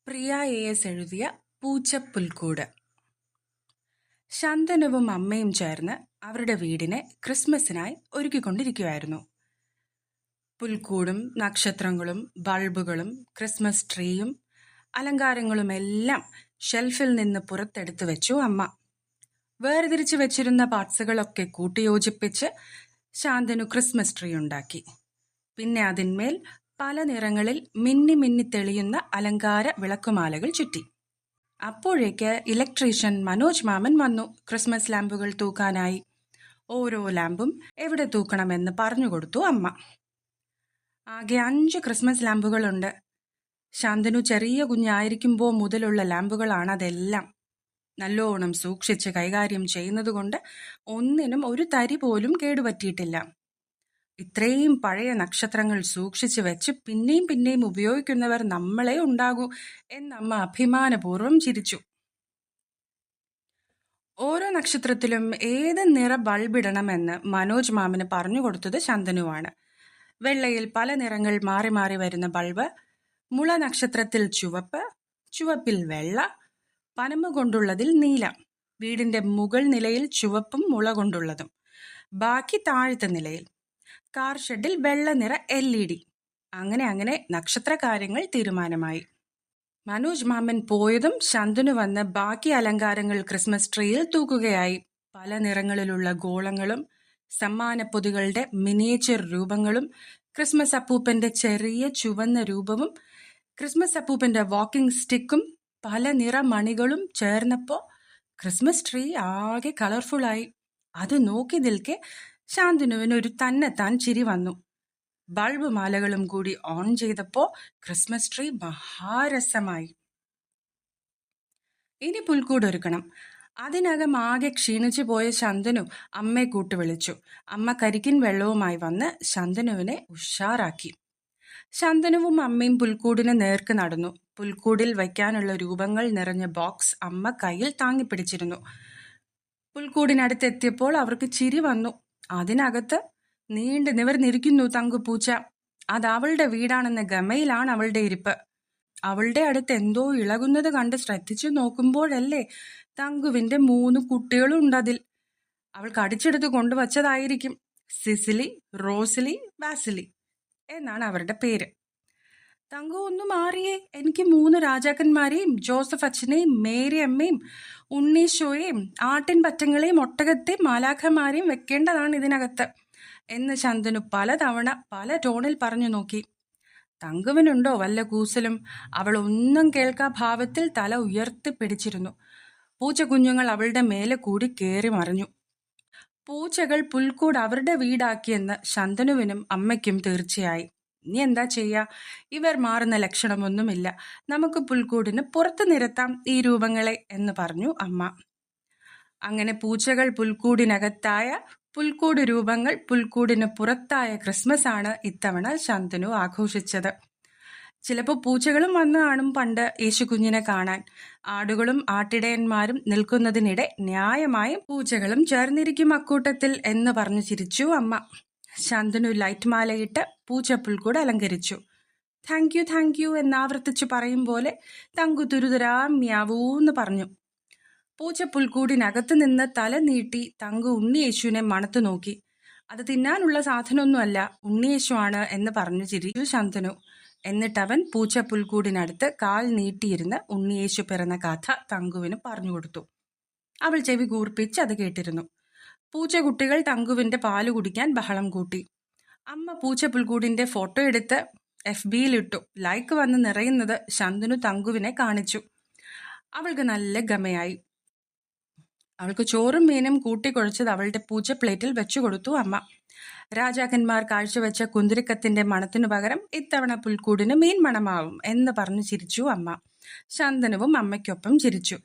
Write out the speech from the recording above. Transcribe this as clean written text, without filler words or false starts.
പ്രിയ S എഴുതിയ പൂച്ചപ്പുൽക്കൂട്. ശന്തനുവും അമ്മയും ചേർന്ന് അവരുടെ വീടിനെ ക്രിസ്മസിനായി ഒരുക്കിക്കൊണ്ടിരിക്കുകയായിരുന്നു. പുൽക്കൂടും നക്ഷത്രങ്ങളും ബൾബുകളും ക്രിസ്മസ് ട്രീയും അലങ്കാരങ്ങളുമെല്ലാം ഷെൽഫിൽ നിന്ന് പുറത്തെടുത്തു വെച്ചു അമ്മ. വേർതിരിച്ചു വെച്ചിരുന്ന പാർട്സുകളൊക്കെ കൂട്ടിയോജിപ്പിച്ച് ശാന്തനു ക്രിസ്മസ് ട്രീ ഉണ്ടാക്കി. പിന്നെ അതിന്മേൽ പല നിറങ്ങളിൽ മിന്നി മിന്നി തെളിയുന്ന അലങ്കാര വിളക്കുമാലകൾ ചുറ്റി. അപ്പോഴേക്ക് ഇലക്ട്രീഷ്യൻ മനോജ് മാമൻ വന്നു ക്രിസ്മസ് ലാമ്പുകൾ തൂക്കാനായി. ഓരോ ലാമ്പും എവിടെ തൂക്കണമെന്ന് പറഞ്ഞുകൊടുത്തു അമ്മ. ആകെ 5 ക്രിസ്മസ് ലാമ്പുകളുണ്ട്. ശാന്തനു ചെറിയ കുഞ്ഞായിരിക്കുമ്പോൾ മുതലുള്ള ലാമ്പുകളാണ് അതെല്ലാം. നല്ലോണം സൂക്ഷിച്ച് കൈകാര്യം ചെയ്യുന്നതുകൊണ്ട് ഒന്നിനും ഒരു തരി പോലും കേടുപറ്റിയിട്ടില്ല. ഇത്രയും പഴയ നക്ഷത്രങ്ങൾ സൂക്ഷിച്ചു വെച്ച് പിന്നെയും പിന്നെയും ഉപയോഗിക്കുന്നവർ നമ്മളെ ഉണ്ടാകൂ എന്നമ്മ അഭിമാനപൂർവ്വം ചിരിച്ചു. ഓരോ നക്ഷത്രത്തിലും ഏത് നിറ ബൾബിടണമെന്ന് മനോജ് മാമന് പറഞ്ഞു കൊടുത്തത് ശന്തനുവാണ്. വെള്ളയിൽ പല നിറങ്ങൾ മാറി മാറി വരുന്ന ബൾബ്, മുള നക്ഷത്രത്തിൽ ചുവപ്പ്, ചുവപ്പിൽ വെള്ള, പനമ കൊണ്ടുള്ളതിൽ നീല, വീടിന്റെ മുകൾ നിലയിൽ ചുവപ്പും മുള കൊണ്ടുള്ളതും, ബാക്കി താഴത്തെ നിലയിൽ, കാർ ഷെഡിൽ വെള്ള നിറ LED. അങ്ങനെ അങ്ങനെ നക്ഷത്രകാര്യങ്ങൾ തീരുമാനമായി. മനോജ് മാമൻ പോയതും ശന്തനു വന്ന് ബാക്കി അലങ്കാരങ്ങൾ ക്രിസ്മസ് ട്രീയിൽ തൂക്കുകയായി. പല നിറങ്ങളിലുള്ള ഗോളങ്ങളും സമ്മാനപ്പൊതികളുടെ മിനിയേച്ചർ രൂപങ്ങളും ക്രിസ്മസ് അപ്പൂപ്പന്റെ ചെറിയ ചുവന്ന രൂപവും ക്രിസ്മസ് അപ്പൂപ്പന്റെ വാക്കിംഗ് സ്റ്റിക്കും പല നിറമണികളും ചേർന്നപ്പോൾ ക്രിസ്മസ് ട്രീ ആകെ കളർഫുള്ളായി. അത് നോക്കി നിൽക്കെ ശാന്തനുവിന് ഒരു തന്നെത്താൻ ചിരി വന്നു. ബൾബ് മാലകളും കൂടി ഓൺ ചെയ്തപ്പോൾ ക്രിസ്മസ് ട്രീ മഹാരസമായി. ഇനി പുൽക്കൂടൊരുക്കണം. അതിനകം ആകെ ക്ഷീണിച്ചു പോയ ശന്തനു അമ്മയെ കൂട്ടുവിളിച്ചു. അമ്മ കരിക്കിൻ വെള്ളവുമായി വന്ന് ശന്തനുവിനെ ഉഷാറാക്കി. ശന്തനുവും അമ്മയും പുൽക്കൂടിന് നേർക്ക് നടന്നു. പുൽക്കൂടിൽ വയ്ക്കാനുള്ള രൂപങ്ങൾ നിറഞ്ഞ ബോക്സ് അമ്മ കയ്യിൽ താങ്ങിപ്പിടിച്ചിരുന്നു. പുൽക്കൂടിനടുത്തെത്തിയപ്പോൾ അവർക്ക് ചിരി വന്നു. അതിനകത്ത് നീണ്ടു നിവർന്നിരിക്കുന്നു തങ്കുപൂച്ച. അത് അവളുടെ വീടാണെന്ന ഗമയിലാണ് അവളുടെ ഇരിപ്പ്. അവളുടെ അടുത്ത് എന്തോ ഇളകുന്നത് കണ്ട് ശ്രദ്ധിച്ചു നോക്കുമ്പോഴല്ലേ തങ്കുവിന്റെ 3 കുട്ടികളും ഉണ്ടതിൽ. അവൾ കടിച്ചെടുത്ത് കൊണ്ടുവച്ചതായിരിക്കും. സിസിലി, റോസിലി, വാസിലി എന്നാണ് അവരുടെ പേര്. തങ്കു ഒന്ന് മാറിയേ, എനിക്ക് 3 രാജാക്കന്മാരെയും ജോസഫ് അച്ഛനെയും മേരി അമ്മയും ഉണ്ണീശോയെയും ആട്ടിൻ പറ്റങ്ങളെയും ഒട്ടകത്തെയും മാലാഖമാരെയും വെക്കേണ്ടതാണ് ഇതിനകത്ത് എന്ന് ശന്തനു പലതവണ പല ടോണിൽ പറഞ്ഞു നോക്കി. തങ്കുവിനുണ്ടോ വല്ല കൂസലും? അവൾ ഒന്നും കേൾക്കാ ഭാവത്തിൽ തല ഉയർത്തിപ്പിടിച്ചിരുന്നു. പൂച്ചക്കുഞ്ഞുങ്ങൾ അവളുടെ മേലെ കൂടി കയറി മറിഞ്ഞു. പൂച്ചകൾ പുൽക്കൂട് അവരുടെ വീടാക്കിയെന്ന് ശന്തനുവിനും അമ്മയ്ക്കും തീർച്ചയായി. ഇനി എന്താ ചെയ്യാ, ഇവർ മാറുന്ന ലക്ഷണമൊന്നുമില്ല. നമുക്ക് പുൽക്കൂടിന് പുറത്ത് നിരത്താം ഈ രൂപങ്ങളെ എന്ന് പറഞ്ഞു അമ്മ. അങ്ങനെ പൂച്ചകൾ പുൽക്കൂടിനകത്തായ, പുൽക്കൂട് രൂപങ്ങൾ പുൽക്കൂടിന് പുറത്തായ ക്രിസ്മസ് ആണ് ഇത്തവണ ശന്തനു ആഘോഷിച്ചത്. ചിലപ്പോൾ പൂച്ചകളും വന്നു കാണും പണ്ട് യേശുകുഞ്ഞിനെ കാണാൻ. ആടുകളും ആട്ടിടയന്മാരും നിൽക്കുന്നതിനിടെ ന്യായമായും പൂച്ചകളും ചേർന്നിരിക്കും അക്കൂട്ടത്തിൽ എന്ന് പറഞ്ഞു ചിരിച്ചു അമ്മ. ശന്തനു ലൈറ്റ് മാലയിട്ട് പൂച്ചപ്പുൽക്കൂട് അലങ്കരിച്ചു. താങ്ക് യു എന്നാവർത്തിച്ചു പറയും പോലെ തങ്കു തുരുതുരാ മ്യാവൂന്ന് പറഞ്ഞു. പൂച്ചപ്പുൽക്കൂടിനകത്ത് നിന്ന് തല നീട്ടി തങ്കു ഉണ്ണിയേശുവിനെ മണത്തു നോക്കി. അത് തിന്നാനുള്ള സാധനമൊന്നുമല്ല, ഉണ്ണിയേശു ആണ് എന്ന് പറഞ്ഞു ചിരിച്ചു ശന്തനു. എന്നിട്ടവൻ പൂച്ചപ്പുൽക്കൂടിനടുത്ത് കാൽ നീട്ടിയിരുന്ന് ഉണ്ണിയേശു പിറന്ന കഥ തങ്കുവിന് പറഞ്ഞുകൊടുത്തു. അവൾ ചെവി കൂർപ്പിച്ച് അത് കേട്ടിരുന്നു. പൂച്ചക്കുട്ടികൾ തങ്കുവിന്റെ പാല് കുടിക്കാൻ ബഹളം കൂട്ടി. അമ്മ പൂച്ചപ്പുൽക്കൂടിന്റെ ഫോട്ടോ എടുത്ത് FBയിലിട്ടു. ലൈക്ക് വന്ന് നിറയുന്നത് ശന്തനു തങ്കുവിനെ കാണിച്ചു. അവൾക്ക് നല്ല ഗമയായി. അവൾക്ക് ചോറും മീനും കൂട്ടിക്കുഴച്ചത് അവളുടെ പൂച്ച പ്ലേറ്റിൽ വെച്ചു കൊടുത്തു അമ്മ. രാജാക്കന്മാർ കാഴ്ചവെച്ച കുന്തിരിക്കത്തിന്റെ മണത്തിനു പകരം ഇത്തവണ പുൽക്കൂടിന് മീൻ മണമാവും എന്ന് പറഞ്ഞു ചിരിച്ചു അമ്മ. ശന്തനുവും അമ്മയ്ക്കൊപ്പം ചിരിച്ചു.